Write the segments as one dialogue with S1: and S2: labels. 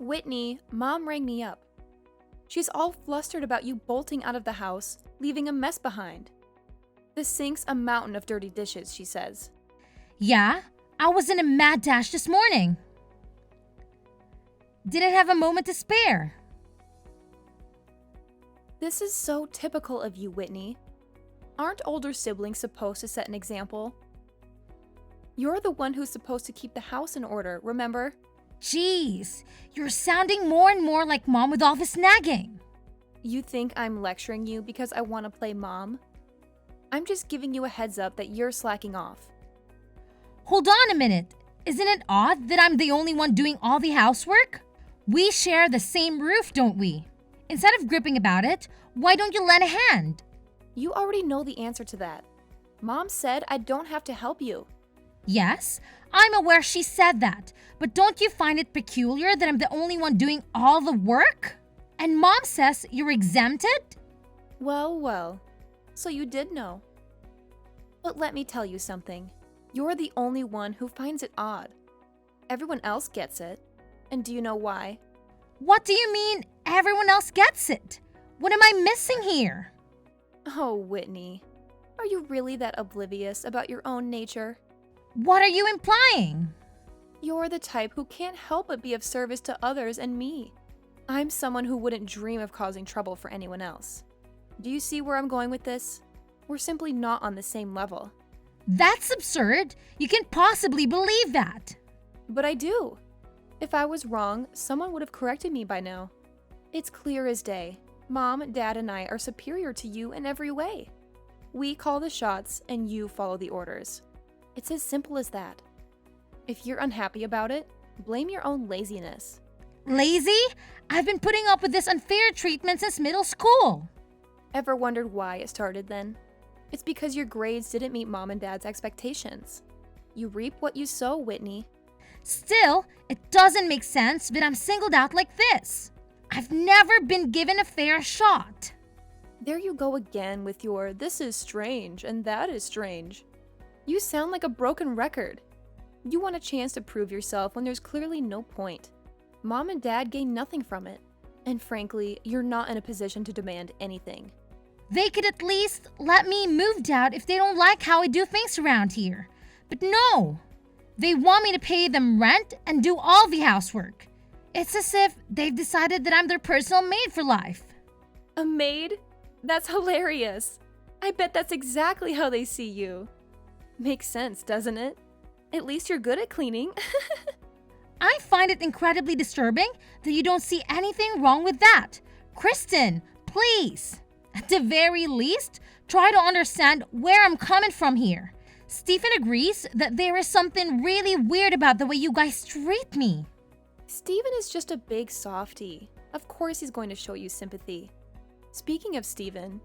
S1: Whitney, Mom rang me up. She's all flustered about you bolting out of the house, leaving a mess behind. The sink's a mountain of dirty dishes, she says.
S2: Yeah, I was in a mad dash this morning. Didn't have a moment to spare.
S1: This is so typical of you, Whitney. Aren't older siblings supposed to set an example? You're the one who's supposed to keep the house in order, remember?
S2: Jeez, you're sounding more and more like Mom with all this nagging.
S1: You think I'm lecturing you because I want to play mom? I'm just giving you a heads up that you're slacking off.
S2: Hold on a minute. Isn't it odd that I'm the only one doing all the housework? We share the same roof, don't we? Instead of gripping about it, why don't you lend a hand?
S1: You already know the answer to that. Mom said I don't have to help you.
S2: Yes, I'm aware she said that, but don't you find it peculiar that I'm the only one doing all the work? And Mom says you're exempted?
S1: Well, so you did know. But let me tell you something. You're the only one who finds it odd. Everyone else gets it. And do you know why?
S2: What do you mean everyone else gets it? What am I missing here?
S1: Oh, Whitney. Are you really that oblivious about your own nature?
S2: What are you implying?
S1: You're the type who can't help but be of service to others and me. I'm someone who wouldn't dream of causing trouble for anyone else. Do you see where I'm going with this? We're simply not on the same level.
S2: That's absurd. You can't possibly believe that.
S1: But I do. If I was wrong, someone would have corrected me by now. It's clear as day. Mom, Dad, and I are superior to you in every way. We call the shots and you follow the orders. It's as simple as that. If you're unhappy about it, blame your own laziness.
S2: Lazy? I've been putting up with this unfair treatment since middle school.
S1: Ever wondered why it started then? It's because your grades didn't meet Mom and Dad's expectations. You reap what you sow, Whitney.
S2: Still, it doesn't make sense that I'm singled out like this. I've never been given a fair shot.
S1: There you go again with your this is strange and that is strange. You sound like a broken record. You want a chance to prove yourself when there's clearly no point. Mom and Dad gain nothing from it. And frankly, you're not in a position to demand anything.
S2: They could at least let me move out if they don't like how I do things around here. But no! They want me to pay them rent and do all the housework. It's as if they've decided that I'm their personal maid for life.
S1: A maid? That's hilarious. I bet that's exactly how they see you. Makes sense, doesn't it? At least you're good at cleaning.
S2: I find it incredibly disturbing that you don't see anything wrong with that. Kristen, please. At the very least, try to understand where I'm coming from here. Stephen agrees that there is something really weird about the way you guys treat me.
S1: Steven is just a big softie. Of course he's going to show you sympathy. Speaking of Steven,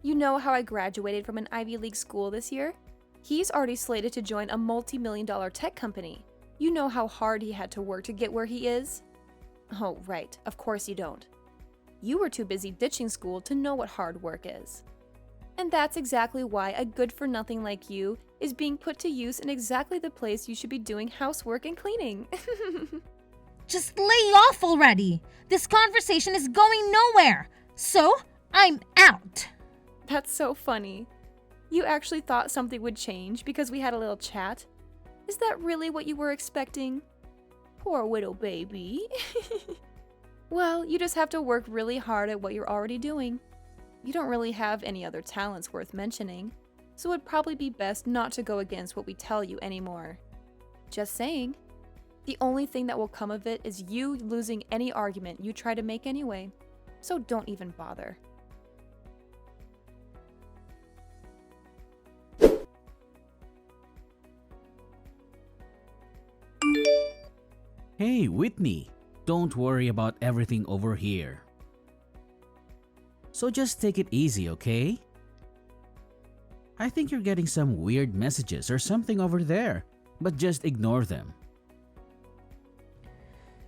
S1: you know how I graduated from an Ivy League school this year? He's already slated to join a multi-million-dollar tech company. You know how hard he had to work to get where he is? Oh, right, of course you don't. You were too busy ditching school to know what hard work is. And that's exactly why a good-for-nothing like you is being put to use in exactly the place you should be doing housework and cleaning.
S2: Just lay off already. This conversation is going nowhere. So, I'm out.
S1: That's so funny. You actually thought something would change because we had a little chat? Is that really what you were expecting? Poor widow baby. Well, you just have to work really hard at what you're already doing. You don't really have any other talents worth mentioning, so it'd probably be best not to go against what we tell you anymore. Just saying. The only thing that will come of it is you losing any argument you try to make anyway, so don't even bother.
S3: Hey, Whitney, don't worry about everything over here. So just take it easy, okay? I think you're getting some weird messages or something over there, but just ignore them.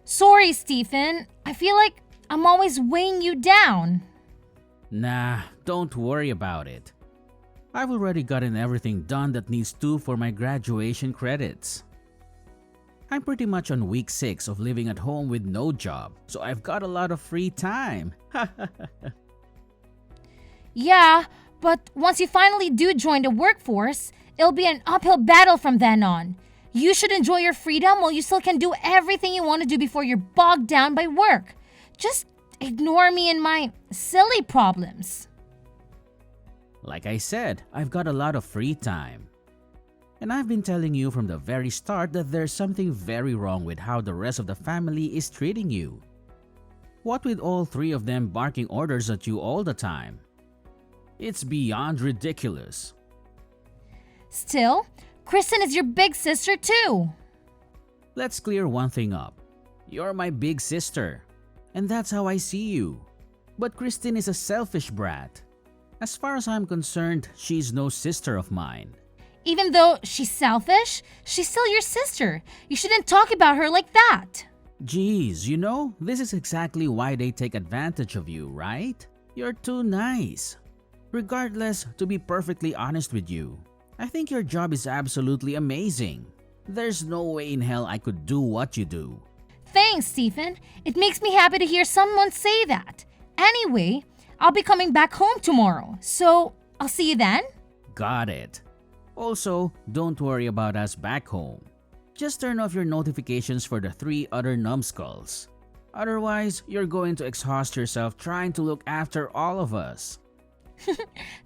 S2: Sorry, Stephen. I feel like I'm always weighing you down.
S3: Nah, don't worry about it. I've already gotten everything done that needs to for my graduation credits. I'm pretty much on week 6 of living at home with no job, so I've got a lot of free time.
S2: Yeah, but once you finally do join the workforce, it'll be an uphill battle from then on. You should enjoy your freedom while you still can do everything you want to do before you're bogged down by work. Just ignore me and my silly problems.
S3: Like I said, I've got a lot of free time. And I've been telling you from the very start that there's something very wrong with how the rest of the family is treating you. What with all 3 of them barking orders at you all the time? It's beyond ridiculous.
S2: Still, Kristen is your big sister too.
S3: Let's clear one thing up. You're my big sister, and that's how I see you. But Kristen is a selfish brat. As far as I'm concerned, she's no sister of mine.
S2: Even though she's selfish, she's still your sister. You shouldn't talk about her like that.
S3: Geez, this is exactly why they take advantage of you, right? You're too nice. Regardless, to be perfectly honest with you, I think your job is absolutely amazing. There's no way in hell I could do what you do.
S2: Thanks, Stephen. It makes me happy to hear someone say that. Anyway, I'll be coming back home tomorrow, so I'll see you then.
S3: Got it. Also, don't worry about us back home. Just turn off your notifications for the 3 other numbskulls. Otherwise, you're going to exhaust yourself trying to look after all of us.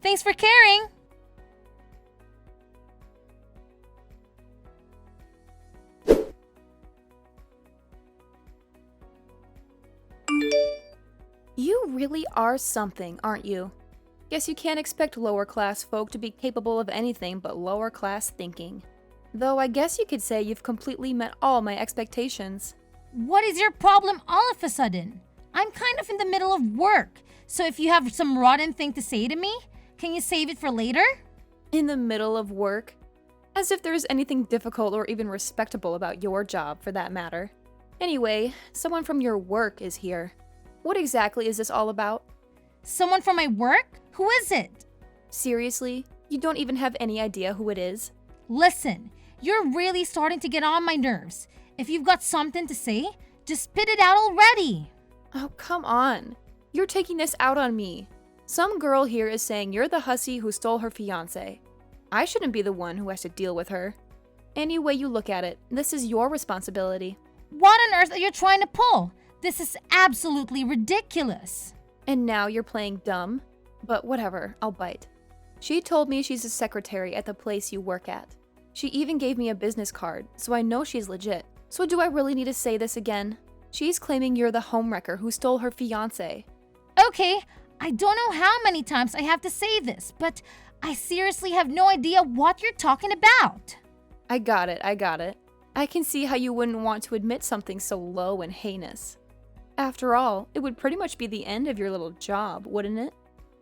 S2: Thanks for caring.
S1: You really are something, aren't you? Guess you can't expect lower class folk to be capable of anything but lower class thinking. Though I guess you could say you've completely met all my expectations.
S2: What is your problem all of a sudden? I'm kind of in the middle of work, so if you have some rotten thing to say to me, can you save it for later?
S1: In the middle of work? As if there's anything difficult or even respectable about your job, for that matter. Anyway, someone from your work is here. What exactly is this all about?
S2: Someone from my work? Who is it?
S1: Seriously? You don't even have any idea who it is?
S2: Listen, you're really starting to get on my nerves. If you've got something to say, just spit it out already.
S1: Oh, come on. You're taking this out on me. Some girl here is saying you're the hussy who stole her fiancé. I shouldn't be the one who has to deal with her. Any way you look at it, this is your responsibility.
S2: What on earth are you trying to pull? This is absolutely ridiculous.
S1: And now you're playing dumb? But whatever, I'll bite. She told me she's a secretary at the place you work at. She even gave me a business card, so I know she's legit. So do I really need to say this again? She's claiming you're the homewrecker who stole her fiancé.
S2: Okay, I don't know how many times I have to say this, but I seriously have no idea what you're talking about.
S1: I got it. I can see how you wouldn't want to admit something so low and heinous. After all, it would pretty much be the end of your little job, wouldn't it?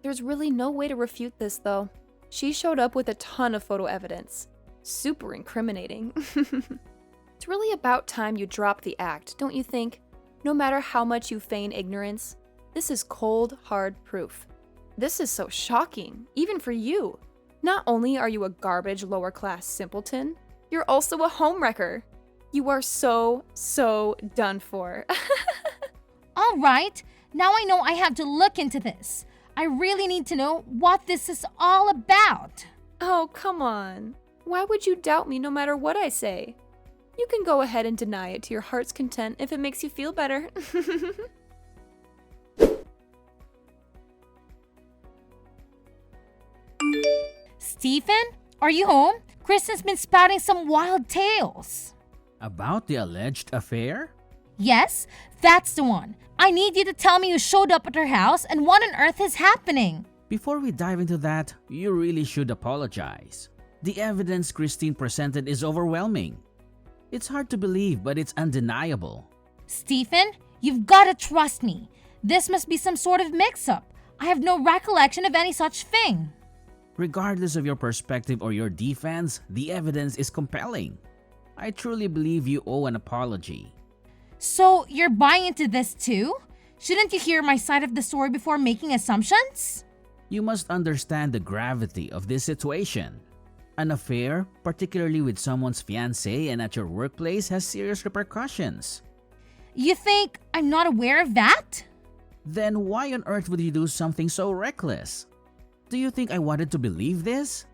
S1: There's really no way to refute this, though. She showed up with a ton of photo evidence. Super incriminating. It's really about time you drop the act, don't you think? No matter how much you feign ignorance, this is cold, hard proof. This is so shocking, even for you. Not only are you a garbage lower-class simpleton, you're also a homewrecker. You are so done for.
S2: All right, now I know I have to look into this. I really need to know what this is all about.
S1: Oh, come on. Why would you doubt me no matter what I say? You can go ahead and deny it to your heart's content if it makes you feel better.
S2: Stephen, are you home? Kristen's been spouting some wild tales.
S3: About the alleged affair?
S2: Yes, that's the one. I need you to tell me who showed up at her house and what on earth is happening.
S3: Before we dive into that, you really should apologize. The evidence Christine presented is overwhelming. It's hard to believe, but it's undeniable.
S2: Stephen, you've got to trust me. This must be some sort of mix-up. I have no recollection of any such thing.
S3: Regardless of your perspective or your defense, the evidence is compelling. I truly believe you owe an apology.
S2: So, you're buying into this too? Shouldn't you hear my side of the story before making assumptions?
S3: You must understand the gravity of this situation. An affair, particularly with someone's fiancé and at your workplace, has serious repercussions.
S2: You think I'm not aware of that?
S3: Then why on earth would you do something so reckless? Do you think I wanted to believe this?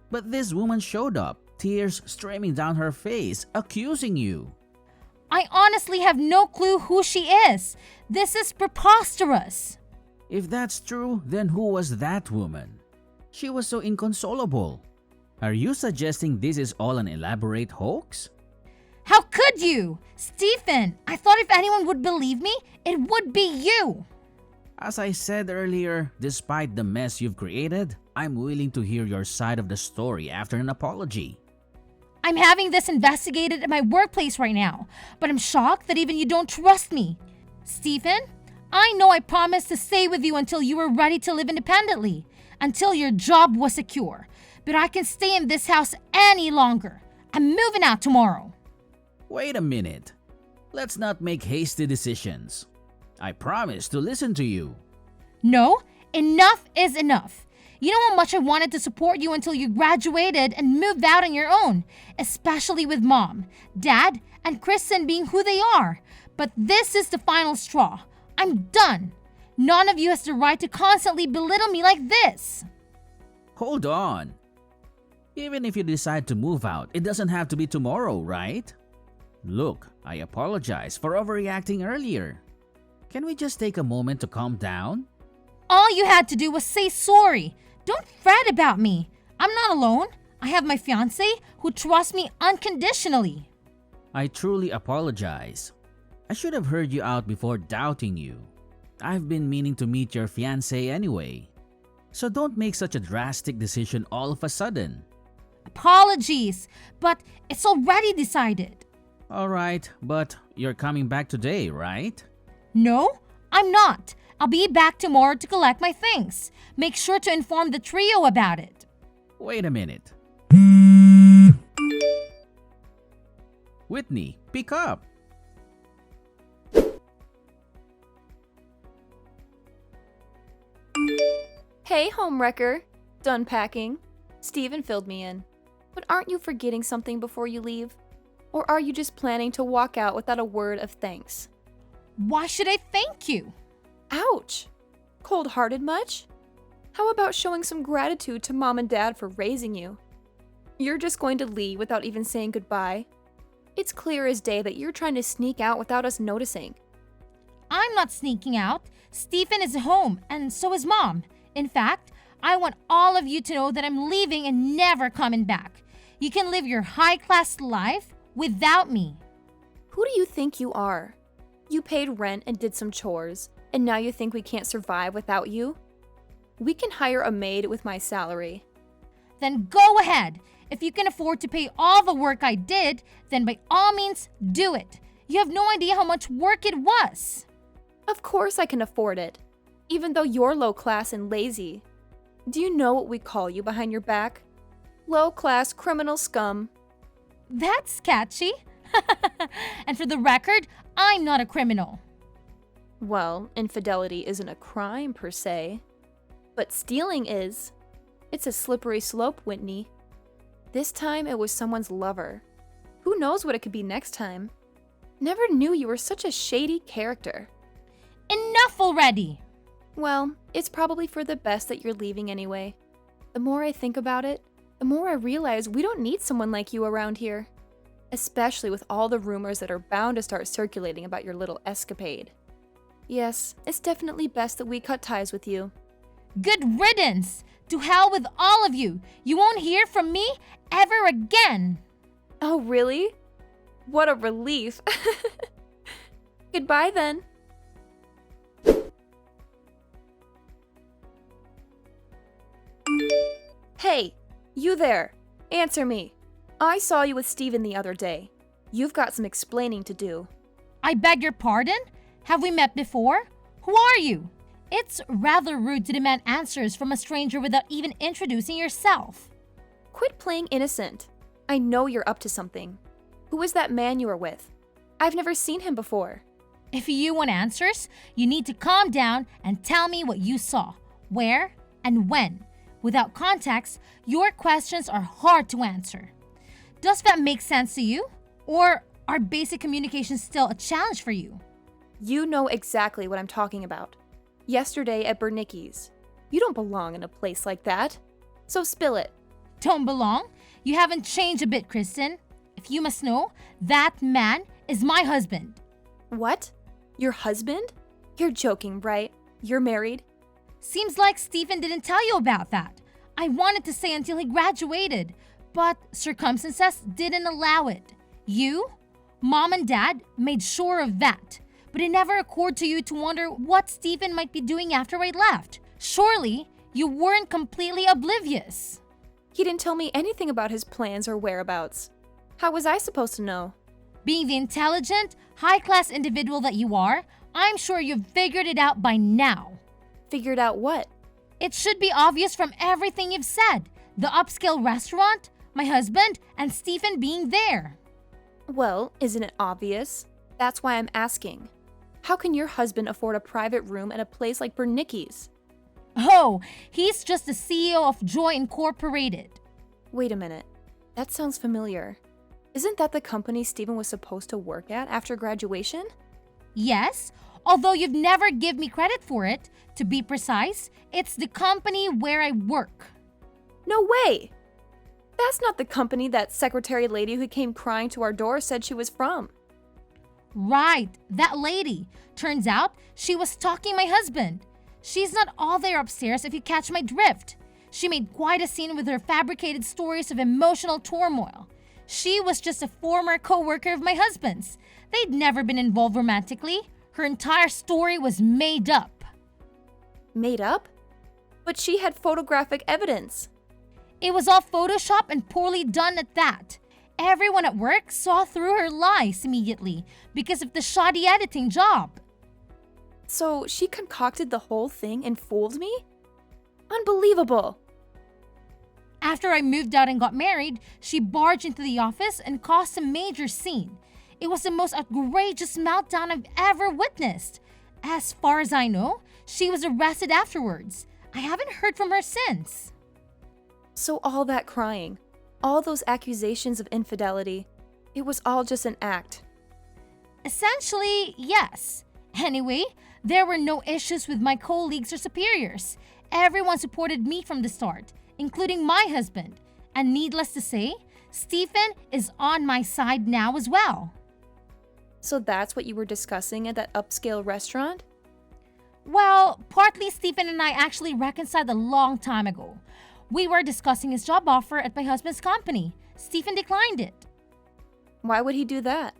S3: But this woman showed up, tears streaming down her face, accusing you.
S2: I honestly have no clue who she is. This is preposterous.
S3: If that's true, then who was that woman? She was so inconsolable. Are you suggesting this is all an elaborate hoax?
S2: How could you? Stephen, I thought if anyone would believe me, it would be you.
S3: As I said earlier, despite the mess you've created, I'm willing to hear your side of the story after an apology.
S2: I'm having this investigated at my workplace right now, but I'm shocked that even you don't trust me. Stephen, I know I promised to stay with you until you were ready to live independently, until your job was secure, but I can stay in this house any longer. I'm moving out tomorrow.
S3: Wait a minute. Let's not make hasty decisions. I promise to listen to you.
S2: No, enough is enough. You know how much I wanted to support you until you graduated and moved out on your own, especially with Mom, Dad, and Kristen being who they are. But this is the final straw. I'm done. None of you has the right to constantly belittle me like this.
S3: Hold on. Even if you decide to move out, it doesn't have to be tomorrow, right? Look, I apologize for overreacting earlier. Can we just take a moment to calm down?
S2: All you had to do was say sorry. Don't fret about me. I'm not alone. I have my fiancé who trusts me unconditionally.
S3: I truly apologize. I should have heard you out before doubting you. I've been meaning to meet your fiancé anyway. So don't make such a drastic decision all of a sudden.
S2: Apologies, but it's already decided.
S3: Alright, but you're coming back today, right?
S2: No, I'm not. I'll be back tomorrow to collect my things. Make sure to inform the trio about it.
S3: Wait a minute. Whitney, pick up.
S1: Hey, homewrecker. Done packing. Steven filled me in. But aren't you forgetting something before you leave? Or are you just planning to walk out without a word of thanks?
S2: Why should I thank you?
S1: Ouch! Cold-hearted much? How about showing some gratitude to Mom and Dad for raising you? You're just going to leave without even saying goodbye? It's clear as day that you're trying to sneak out without us noticing.
S2: I'm not sneaking out. Stephen is home, and so is Mom. In fact, I want all of you to know that I'm leaving and never coming back. You can live your high-class life without me.
S1: Who do you think you are? You paid rent and did some chores, and now you think we can't survive without you? We can hire a maid with my salary.
S2: Then go ahead. If you can afford to pay all the work I did, then by all means, do it. You have no idea how much work it was.
S1: Of course I can afford it, even though you're low class and lazy. Do you know what we call you behind your back? Low class criminal scum.
S2: That's catchy. And for the record, I'm not a criminal.
S1: Well, infidelity isn't a crime per se, but stealing is. It's a slippery slope, Whitney. This time it was someone's lover. Who knows what it could be next time? Never knew you were such a shady character.
S2: Enough already!
S1: Well, it's probably for the best that you're leaving anyway. The more I think about it, the more I realize we don't need someone like you around here. Especially with all the rumors that are bound to start circulating about your little escapade. Yes, it's definitely best that we cut ties with you.
S2: Good riddance! To hell with all of you! You won't hear from me ever again!
S1: Oh, really? What a relief. Goodbye then. Hey, you there. Answer me. I saw you with Steven the other day. You've got some explaining to do.
S2: I beg your pardon? Have we met before? Who are you? It's rather rude to demand answers from a stranger without even introducing yourself.
S1: Quit playing innocent. I know you're up to something. Who is that man you were with? I've never seen him before.
S2: If you want answers, you need to calm down and tell me what you saw, where, and when. Without context, your questions are hard to answer. Does that make sense to you? Or are basic communications still a challenge for you?
S1: You know exactly what I'm talking about. Yesterday at Bernicki's. You don't belong in a place like that. So spill it.
S2: Don't belong? You haven't changed a bit, Kristen. If you must know, that man is my husband.
S1: What? Your husband? You're joking, right? You're married?
S2: Seems like Stephen didn't tell you about that. I wanted to say until he graduated, but circumstances didn't allow it. You, Mom and Dad made sure of that, but it never occurred to you to wonder what Stephen might be doing after I left. Surely, you weren't completely oblivious.
S1: He didn't tell me anything about his plans or whereabouts. How was I supposed to know?
S2: Being the intelligent, high-class individual that you are, I'm sure you've figured it out by now.
S1: Figured out what?
S2: It should be obvious from everything you've said. The upscale restaurant, my husband, and Stephen being there.
S1: Well, isn't it obvious? That's why I'm asking. How can your husband afford a private room at a place like Bernicki's?
S2: Oh, he's just the CEO of Joy Incorporated.
S1: Wait a minute. That sounds familiar. Isn't that the company Stephen was supposed to work at after graduation?
S2: Yes, although you've never given me credit for it. To be precise, it's the company where I work.
S1: No way! That's not the company that secretary lady who came crying to our door said she was from.
S2: Right, that lady. Turns out she was stalking my husband. She's not all there upstairs if you catch my drift. She made quite a scene with her fabricated stories of emotional turmoil. She was just a former co-worker of my husband's. They'd never been involved romantically. Her entire story was made up.
S1: Made up? But she had photographic evidence.
S2: It was all Photoshop and poorly done at that. Everyone at work saw through her lies immediately because of the shoddy editing job.
S1: So she concocted the whole thing and fooled me? Unbelievable!
S2: After I moved out and got married, she barged into the office and caused a major scene. It was the most outrageous meltdown I've ever witnessed. As far as I know, she was arrested afterwards. I haven't heard from her since.
S1: So all that crying, all those accusations of infidelity, it was all just an act.
S2: Essentially, yes. Anyway, there were no issues with my colleagues or superiors. Everyone supported me from the start, including my husband. And needless to say, Stephen is on my side now as well.
S1: So that's what you were discussing at that upscale restaurant?
S2: Well, partly Stephen and I actually reconciled a long time ago. We were discussing his job offer at my husband's company. Stephen declined it.
S1: Why would he do that?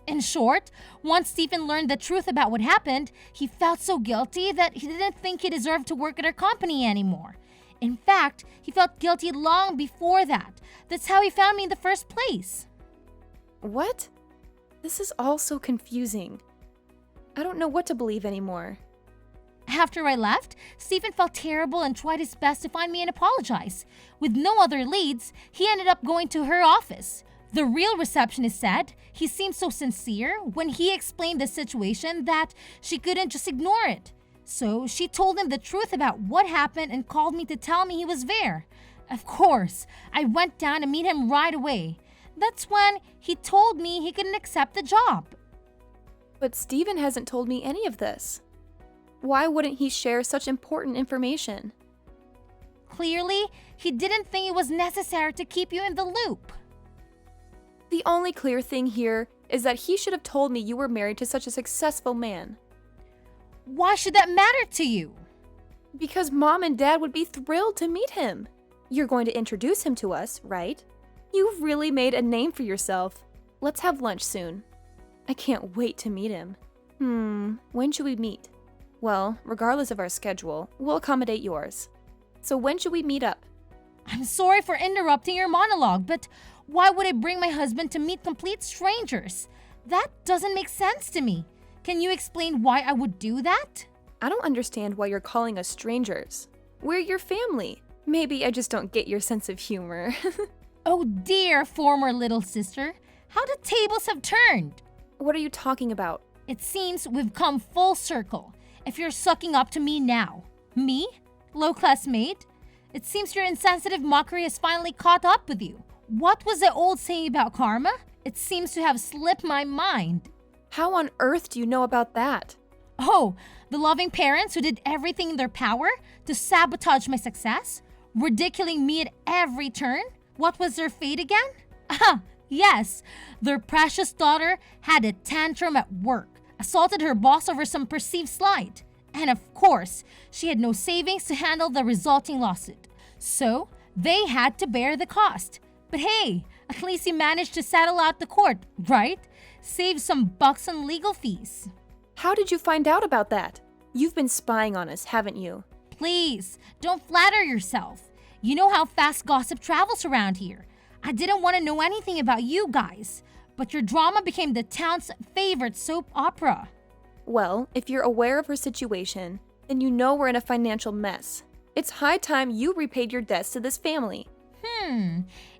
S2: In short, once Stephen learned the truth about what happened, he felt so guilty that he didn't think he deserved to work at our company anymore. In fact, he felt guilty long before that. That's how he found me in the first place.
S1: What? This is all so confusing. I don't know what to believe anymore.
S2: After I left, Stephen felt terrible and tried his best to find me and apologize. With no other leads, he ended up going to her office. The real receptionist said he seemed so sincere when he explained the situation that she couldn't just ignore it. So she told him the truth about what happened and called me to tell me he was there. Of course, I went down to meet him right away. That's when he told me he couldn't accept the job.
S1: But Stephen hasn't told me any of this. Why wouldn't he share such important information?
S2: Clearly, he didn't think it was necessary to keep you in the loop.
S1: The only clear thing here is that he should have told me you were married to such a successful man.
S2: Why should that matter to you?
S1: Because Mom and Dad would be thrilled to meet him. You're going to introduce him to us, right? You've really made a name for yourself. Let's have lunch soon. I can't wait to meet him. When should we meet? Well, regardless of our schedule, we'll accommodate yours. So when should we meet up?
S2: I'm sorry for interrupting your monologue, but why would I bring my husband to meet complete strangers? That doesn't make sense to me. Can you explain why I would do that?
S1: I don't understand why you're calling us strangers. We're your family. Maybe I just don't get your sense of humor.
S2: Oh dear, former little sister. How the tables have turned.
S1: What are you talking about?
S2: It seems we've come full circle. If you're sucking up to me now. Me? Low-class maid? It seems your insensitive mockery has finally caught up with you. What was the old saying about karma? It seems to have slipped my mind.
S1: How on earth do you know about that?
S2: Oh, the loving parents who did everything in their power to sabotage my success, ridiculing me at every turn? What was their fate again? Ah, yes, their precious daughter had a tantrum at work, assaulted her boss over some perceived slight, and of course, she had no savings to handle the resulting lawsuit. So, they had to bear the cost. But hey, at least you managed to settle out the court, right? Save some bucks on legal fees.
S1: How did you find out about that? You've been spying on us, haven't you?
S2: Please, don't flatter yourself. You know how fast gossip travels around here. I didn't want to know anything about you guys, but your drama became the town's favorite soap opera.
S1: Well, if you're aware of her situation, then you know we're in a financial mess. It's high time you repaid your debts to this family.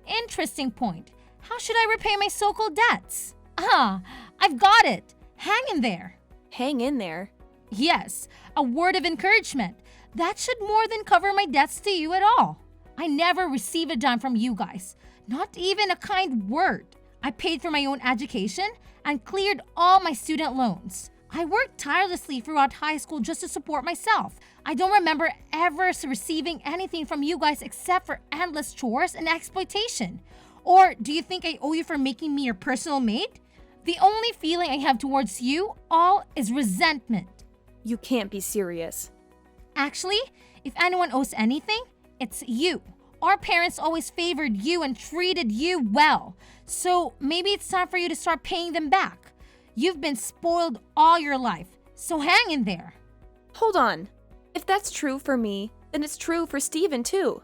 S2: Interesting point. How should I repay my so-called debts? Ah, I've got it. Hang in there.
S1: Hang in there.
S2: Yes, a word of encouragement. That should more than cover my debts to you at all. I never received a dime from you guys. Not even a kind word. I paid for my own education and cleared all my student loans. I worked tirelessly throughout high school just to support myself. I don't remember ever receiving anything from you guys except for endless chores and exploitation. Or do you think I owe you for making me your personal maid? The only feeling I have towards you all is resentment.
S1: You can't be serious.
S2: Actually, if anyone owes anything, it's you. Our parents always favored you and treated you well. So maybe it's time for you to start paying them back. You've been spoiled all your life, so hang in there.
S1: Hold on. If that's true for me, then it's true for Steven too.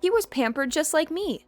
S1: He was pampered just like me.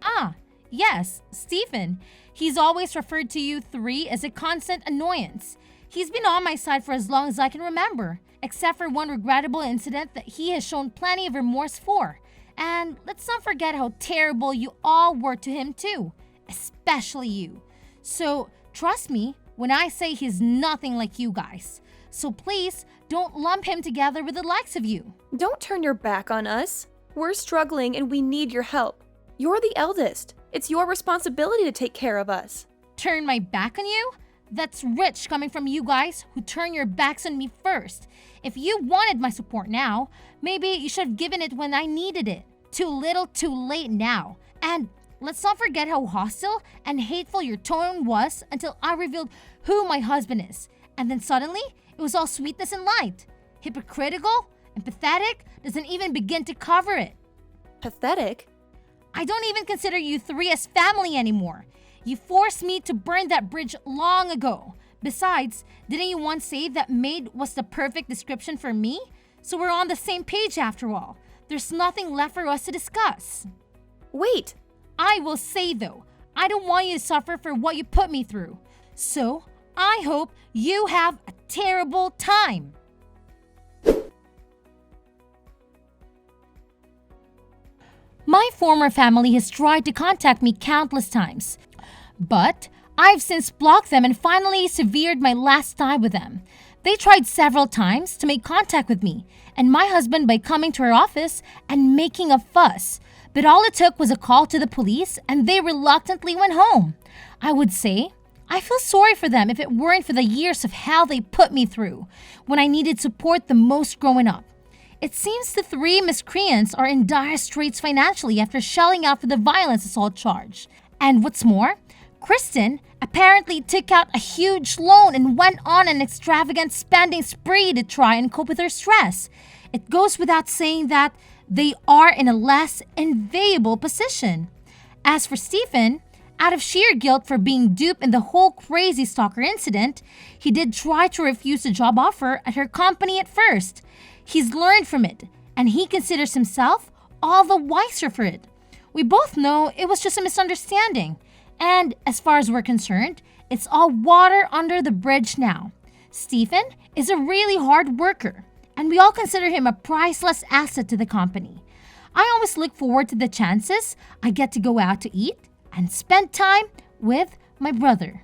S2: Ah, yes, Stephen. He's always referred to you three as a constant annoyance. He's been on my side for as long as I can remember, except for one regrettable incident that he has shown plenty of remorse for. And let's not forget how terrible you all were to him too, especially you. So trust me when I say he's nothing like you guys. So please don't lump him together with the likes of you.
S1: Don't turn your back on us. We're struggling and we need your help. You're the eldest. It's your responsibility to take care of us.
S2: Turn my back on you? That's rich coming from you guys who turn your backs on me first. If you wanted my support now, maybe you should have given it when I needed it. Too little, too late now. And let's not forget how hostile and hateful your tone was until I revealed who my husband is. And then suddenly, it was all sweetness and light. Hypocritical and pathetic doesn't even begin to cover it.
S1: Pathetic?
S2: I don't even consider you three as family anymore. You forced me to burn that bridge long ago. Besides, didn't you once say that maid was the perfect description for me? So we're on the same page after all. There's nothing left for us to discuss.
S1: Wait!
S2: I will say though, I don't want you to suffer for what you put me through. So, I hope you have a terrible time. My former family has tried to contact me countless times, but I've since blocked them and finally severed my last tie with them. They tried several times to make contact with me and my husband by coming to our office and making a fuss, but all it took was a call to the police and they reluctantly went home. I would say, I feel sorry for them if it weren't for the years of hell they put me through when I needed support the most growing up. It seems the three miscreants are in dire straits financially after shelling out for the violence assault charge. And what's more, Kristen apparently took out a huge loan and went on an extravagant spending spree to try and cope with her stress. It goes without saying that they are in a less enviable position. As for Stephen, out of sheer guilt for being duped in the whole crazy stalker incident, he did try to refuse the job offer at her company at first. He's learned from it, and he considers himself all the wiser for it. We both know it was just a misunderstanding. And as far as we're concerned, it's all water under the bridge now. Stephen is a really hard worker, and we all consider him a priceless asset to the company. I always look forward to the chances I get to go out to eat and spend time with my brother.